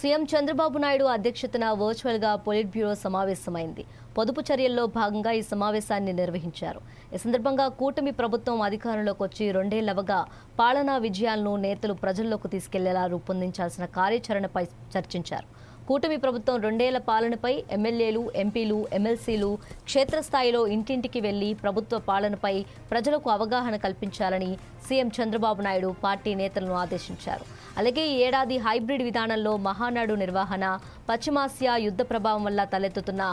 CM Chandrababu Naidu అధ్యక్షతన వర్చువల్గా polit bureau సమావేశమైంది. పొదుపు చర్యల్లో భాగంగా ఈ సమావేశాన్ని నిర్వహించారు. ఈ సందర్భంగా కూటమి ప్రభుత్వం అధికారంలోకి వచ్చి రెండేళ్లవగా పాలనా విజయాలను నేతలు ప్రజల్లోకి తీసుకెళ్లేలా రూపొందించాల్సిన కార్యాచరణపై చర్చించారు. కూటమి ప్రభుత్వం రెండేళ్ల పాలనపై ఎమ్మెల్యేలు, ఎంపీలు, ఎమ్మెల్సీలు క్షేత్రస్థాయిలో ఇంటింటికి వెళ్లి ప్రభుత్వ పాలనపై ప్రజలకు అవగాహన కల్పించాలని సీఎం చంద్రబాబు నాయుడు పార్టీ నేతలను ఆదేశించారు. అలాగే ఈ ఏడాది హైబ్రిడ్ విధానంలో మహానాడు నిర్వహణ, పశ్చిమాసియా యుద్ధ ప్రభావం వల్ల తలెత్తుతున్న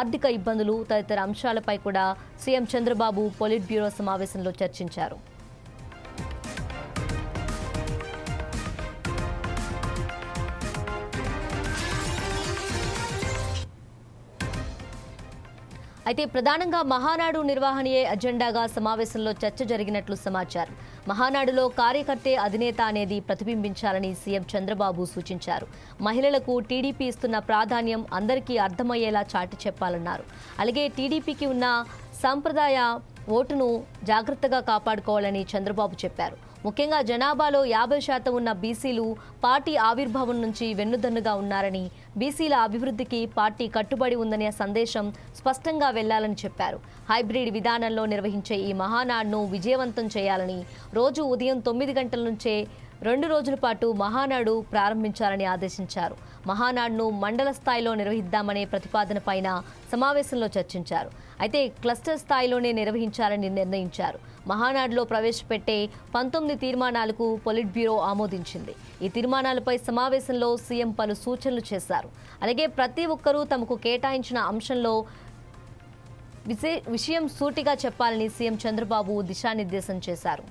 ఆర్థిక ఇబ్బందులు తదితర అంశాలపై కూడా సీఎం చంద్రబాబు పొలిట్ బ్యూరో సమావేశంలో చర్చించారు. అయితే ప్రధానంగా మహానాడు నిర్వహణయే అజెండాగా సమావేశంలో చర్చ జరిగినట్లు సమాచారం. మహానాడులో కార్యకర్తే అధినేత అనేది ప్రతిబింబించాలని సీఎం చంద్రబాబు సూచించారు. మహిళలకు టీడీపీ ఇస్తున్న ప్రాధాన్యం అందరికీ అర్థమయ్యేలా చాటి చెప్పాలన్నారు. అలాగే టీడీపీకి ఉన్న సంప్రదాయ ఓటును జాగ్రత్తగా కాపాడుకోవాలని చంద్రబాబు చెప్పారు. ముఖ్యంగా జనాభాలో 50% ఉన్న బీసీలు పార్టీ ఆవిర్భావం నుంచి వెన్నుదన్నుగా ఉన్నారని, బీసీల అభివృద్ధికి పార్టీ కట్టుబడి ఉందనే సందేశం స్పష్టంగా వెళ్లాలని చెప్పారు. హైబ్రిడ్ విధానంలో నిర్వహించే ఈ మహానాడును విజయవంతం చేయాలని, రోజు ఉదయం 9 గంటల నుంచే 2 రోజుల పాటు మహానాడు ప్రారంభించాలని ఆదేశించారు. మహానాడును మండల స్థాయిలో నిర్వహిద్దామనే ప్రతిపాదన పైన సమావేశంలో చర్చించారు. అయితే క్లస్టర్ స్థాయిలోనే నిర్వహించాలని నిర్ణయించారు. మహానాడులో ప్రవేశపెట్టే 19 తీర్మానాలకు పొలిట్ బ్యూరో ఆమోదించింది. ఈ తీర్మానాలపై సమావేశంలో సీఎం పలు సూచనలు చేశారు. అలాగే ప్రతి ఒక్కరూ తమకు కేటాయించిన అంశంలో విషయం సూటిగా చెప్పాలని సీఎం చంద్రబాబు దిశానిర్దేశం చేశారు.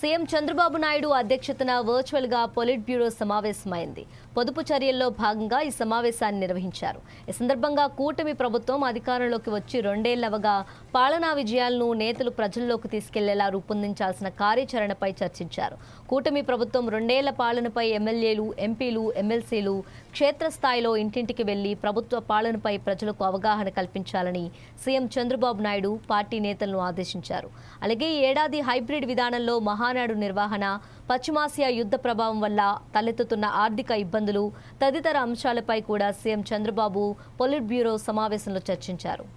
సీఎం చంద్రబాబు నాయుడు అధ్యక్షతన వర్చువల్గా పొలిట్ బ్యూరో సమావేశమైంది. పొదుపు చర్యల్లో భాగంగా ఈ సమావేశాన్ని నిర్వహించారు. ఈ సందర్భంగా కూటమి ప్రభుత్వం అధికారంలోకి వచ్చి రెండేళ్లవగా పాలనా విజయాలను నేతలు ప్రజల్లోకి తీసుకెళ్లేలా రూపొందించాల్సిన కార్యాచరణపై చర్చించారు. కూటమి ప్రభుత్వం రెండేళ్ల పాలనపై ఎమ్మెల్యేలు, ఎంపీలు, ఎమ్మెల్సీలు క్షేత్రస్థాయిలో ఇంటింటికి వెళ్లి ప్రభుత్వ పాలనపై ప్రజలకు అవగాహన కల్పించాలని సీఎం చంద్రబాబు నాయుడు పార్టీ నేతలను ఆదేశించారు. అలాగే ఈ ఏడాది హైబ్రిడ్ విధానంలో మహానాడు నిర్వహణ, పశ్చిమాసియా యుద్ధ ప్రభావం వల్ల తలెత్తుతున్న ఆర్థిక ఇబ్బందులు తదితర అంశాలపై కూడా సీఎం చంద్రబాబు పొలిట్ బ్యూరో సమావేశంలో చర్చించారు.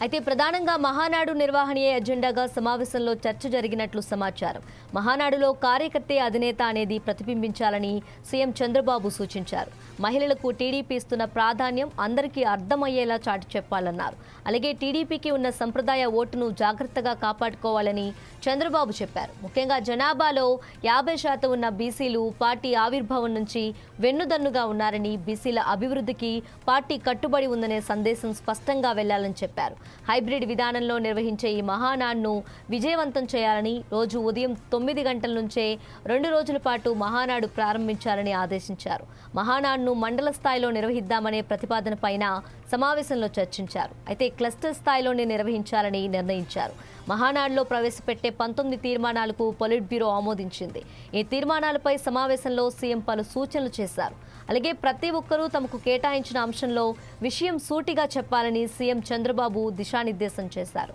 అయితే ప్రధానంగా మహానాడు నిర్వహణయే అజెండాగా సమావేశంలో చర్చ జరిగినట్లు సమాచారం. మహానాడులో కార్యకర్తే అధినేత అనేది ప్రతిబింబించాలని సీఎం చంద్రబాబు సూచించారు. మహిళలకు టీడీపీ ఇస్తున్న ప్రాధాన్యం అందరికీ అర్థమయ్యేలా చాటి చెప్పాలన్నారు. అలాగే టీడీపీకి ఉన్న సంప్రదాయ ఓటును జాగ్రత్తగా కాపాడుకోవాలని చంద్రబాబు చెప్పారు. ముఖ్యంగా జనాభాలో 50% ఉన్న బీసీలు పార్టీ ఆవిర్భావం నుంచి వెన్నుదన్నుగా ఉన్నారని, బీసీల అభివృద్ధికి పార్టీ కట్టుబడి ఉందనే సందేశం స్పష్టంగా వెళ్లాలని చెప్పారు. హైబ్రిడ్ విధానంలో నిర్వహించే ఈ మహానాడును విజయవంతం చేయాలని, రోజు ఉదయం 9 గంటల నుంచే 2 రోజుల పాటు మహానాడు ప్రారంభించాలని ఆదేశించారు. మహానాడును మండల స్థాయిలో నిర్వహిద్దామనే ప్రతిపాదన పైన సమావేశంలో చర్చించారు. అయితే క్లస్టర్ స్థాయిలోనే నిర్వహించాలని నిర్ణయించారు. మహానాడులో ప్రవేశపెట్టే 19 తీర్మానాలకు పొలిట్ బ్యూరో ఆమోదించింది. ఈ తీర్మానాలపై సమావేశంలో సీఎం పలు సూచనలు చేశారు. అలాగే ప్రతి ఒక్కరూ తమకు కేటాయించిన అంశంలో విషయం సూటిగా చెప్పాలని సీఎం చంద్రబాబు దిశానిర్దేశం చేశారు.